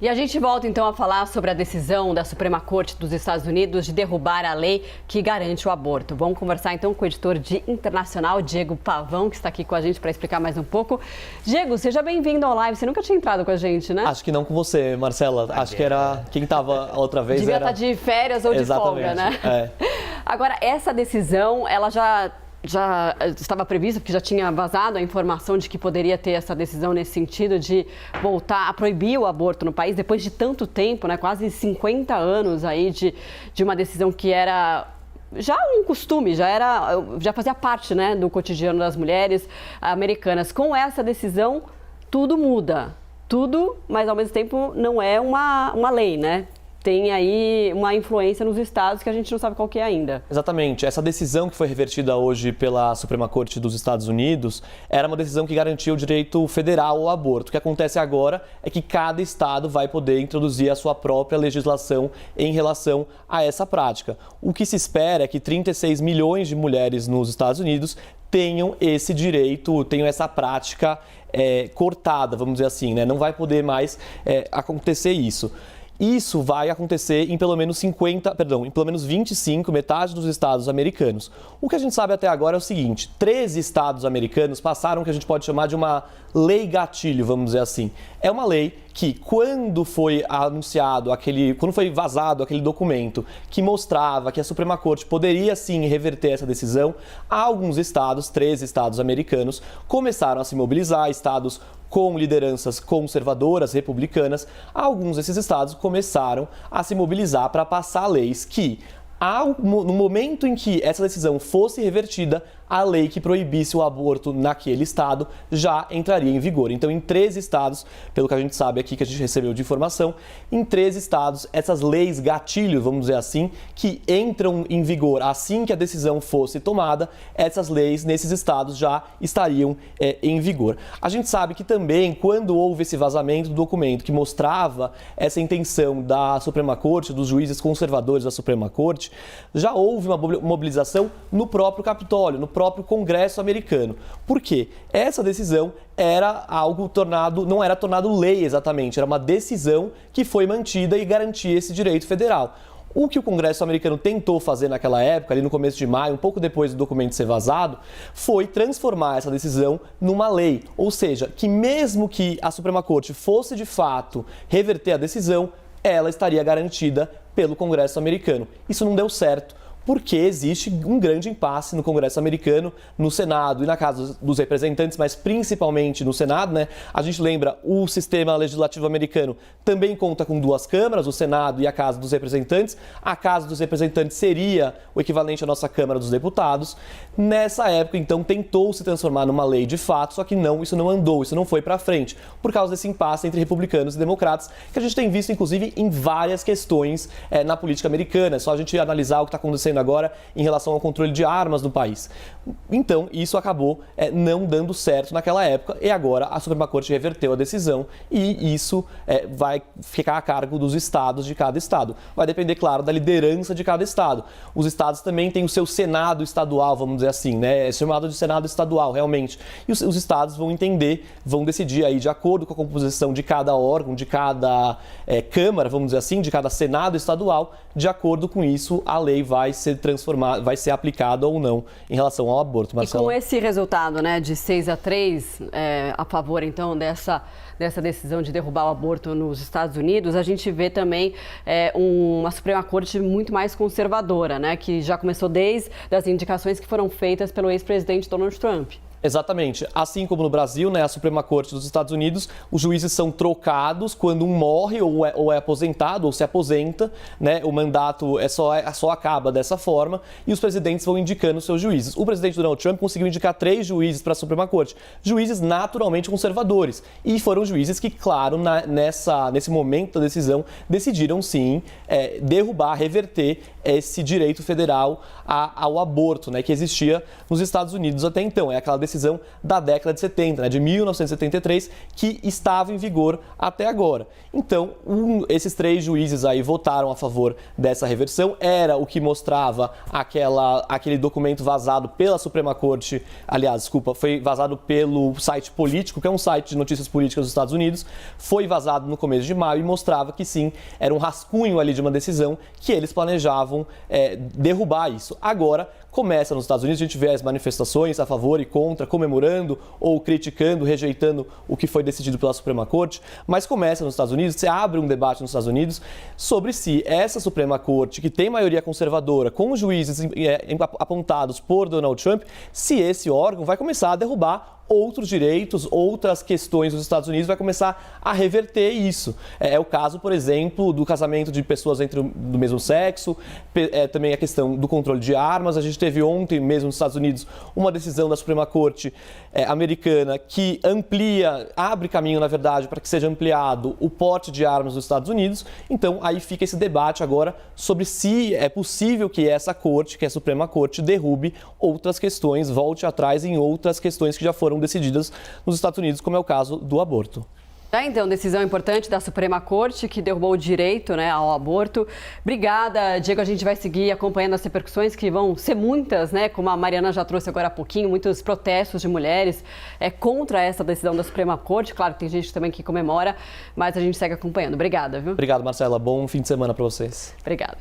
E a gente volta então a falar sobre a decisão da Suprema Corte dos Estados Unidos de derrubar a lei que garante o aborto. Vamos conversar então com o editor de Internacional, Diego Pavão, que está aqui com a gente para explicar mais um pouco. Diego, seja bem-vindo ao live. Você nunca tinha entrado com a gente, né? Acho que não com você, Marcela. Acho que era quem estava a outra vez. Devia estar de férias ou de folga, né? Agora, essa decisão, ela já estava prevista, porque já tinha vazado a informação de que poderia ter essa decisão nesse sentido de voltar a proibir o aborto no país, depois de tanto tempo, né, quase 50 anos aí de uma decisão que era já um costume, já fazia parte, né, do cotidiano das mulheres americanas. Com essa decisão, tudo muda. Tudo, mas ao mesmo tempo não é uma lei, né? Tem aí uma influência nos estados que a gente não sabe qual que é ainda. Exatamente. Essa decisão que foi revertida hoje pela Suprema Corte dos Estados Unidos era uma decisão que garantia o direito federal ao aborto. O que acontece agora é que cada estado vai poder introduzir a sua própria legislação em relação a essa prática. O que se espera é que 36 milhões de mulheres nos Estados Unidos tenham esse direito, tenham essa prática cortada, vamos dizer assim, né? Não vai poder mais acontecer isso. Isso vai acontecer em pelo menos 25, metade dos estados americanos. O que a gente sabe até agora é o seguinte: 13 estados americanos passaram o que a gente pode chamar de uma lei gatilho, vamos dizer assim. É uma lei que, quando foi anunciado quando foi vazado aquele documento que mostrava que a Suprema Corte poderia sim reverter essa decisão, alguns estados, 13 estados americanos, começaram a se mobilizar, estados com lideranças conservadoras, republicanas. Alguns desses estados começaram a se mobilizar para passar leis que, no momento em que essa decisão fosse revertida, a lei que proibisse o aborto naquele estado já entraria em vigor. Então, em 13 estados, pelo que a gente sabe aqui, que a gente recebeu de informação, em 13 estados, essas leis gatilho, vamos dizer assim, que entram em vigor assim que a decisão fosse tomada, essas leis nesses estados já estariam em vigor. A gente sabe que também, quando houve esse vazamento do documento que mostrava essa intenção da Suprema Corte, dos juízes conservadores da Suprema Corte, já houve uma mobilização no próprio Capitólio, no próprio Congresso americano. Por quê? Essa decisão era algo não era tornado lei exatamente, era uma decisão que foi mantida e garantia esse direito federal. O que o Congresso americano tentou fazer naquela época, ali no começo de maio, um pouco depois do documento ser vazado, foi transformar essa decisão numa lei. Ou seja, que mesmo que a Suprema Corte fosse de fato reverter a decisão, ela estaria garantida pelo Congresso americano. Isso não deu certo, porque existe um grande impasse no Congresso americano, no Senado e na Casa dos Representantes, mas principalmente no Senado, né? A gente lembra, o sistema legislativo americano também conta com duas câmaras, o Senado e a Casa dos Representantes. A Casa dos Representantes seria o equivalente à nossa Câmara dos Deputados. Nessa época, então, tentou se transformar numa lei de fato, só que isso não andou, isso não foi para frente, por causa desse impasse entre republicanos e democratas, que a gente tem visto, inclusive, em várias questões na política americana. É só a gente analisar o que está acontecendo agora em relação ao controle de armas no país. Então, isso acabou não dando certo naquela época e agora a Suprema Corte reverteu a decisão e isso vai ficar a cargo dos estados de cada estado. Vai depender, claro, da liderança de cada estado. Os estados também têm o seu Senado estadual, vamos dizer assim, né? É chamado de Senado estadual, realmente. E os estados vão decidir aí de acordo com a composição de cada órgão, de cada Câmara, vamos dizer assim, de cada Senado estadual. De acordo com isso, a lei vai ser transformada, vai ser aplicada ou não em relação ao aborto, Marcelo. E com esse resultado, né, de 6-3 a favor, então, dessa decisão de derrubar o aborto nos Estados Unidos, a gente vê também uma Suprema Corte muito mais conservadora, né, que já começou desde as indicações que foram feitas pelo ex-presidente Donald Trump. Exatamente. Assim como no Brasil, né, a Suprema Corte dos Estados Unidos, os juízes são trocados quando um morre ou é aposentado ou se aposenta, né, o mandato só acaba dessa forma e os presidentes vão indicando seus juízes. O presidente Donald Trump conseguiu indicar 3 juízes para a Suprema Corte, juízes naturalmente conservadores, e foram juízes que, claro, nesse momento da decisão, decidiram sim reverter esse direito federal ao aborto, né, que existia nos Estados Unidos até então. É aquela decisão decisão da década de 70, né, de 1973, que estava em vigor até agora. Então, esses 3 juízes aí votaram a favor dessa reversão. Era o que mostrava aquele documento vazado pela Suprema Corte, aliás, desculpa, foi vazado pelo site Político, que é um site de notícias políticas dos Estados Unidos, foi vazado no começo de maio e mostrava que sim, era um rascunho ali de uma decisão que eles planejavam derrubar isso. Agora, começa nos Estados Unidos, a gente vê as manifestações a favor e contra, comemorando ou criticando, rejeitando o que foi decidido pela Suprema Corte, mas começa nos Estados Unidos, você abre um debate nos Estados Unidos sobre se essa Suprema Corte, que tem maioria conservadora, com os juízes apontados por Donald Trump, se esse órgão vai começar a derrubar outros direitos, outras questões dos Estados Unidos, vai começar a reverter isso. É o caso, por exemplo, do casamento de pessoas do mesmo sexo, também a questão do controle de armas. A gente teve ontem mesmo nos Estados Unidos uma decisão da Suprema Corte americana que abre caminho, na verdade, para que seja ampliado o porte de armas dos Estados Unidos. Então, aí fica esse debate agora sobre se é possível que essa corte, que a Suprema Corte, derrube outras questões, volte atrás em outras questões que já foram decididas nos Estados Unidos, como é o caso do aborto. Então, decisão importante da Suprema Corte, que derrubou o direito, né, ao aborto. Obrigada, Diego. A gente vai seguir acompanhando as repercussões, que vão ser muitas, né? Como a Mariana já trouxe agora há pouquinho, muitos protestos de mulheres contra essa decisão da Suprema Corte. Claro que tem gente também que comemora, mas a gente segue acompanhando. Obrigada, viu? Obrigado, Marcela. Bom fim de semana para vocês. Obrigada.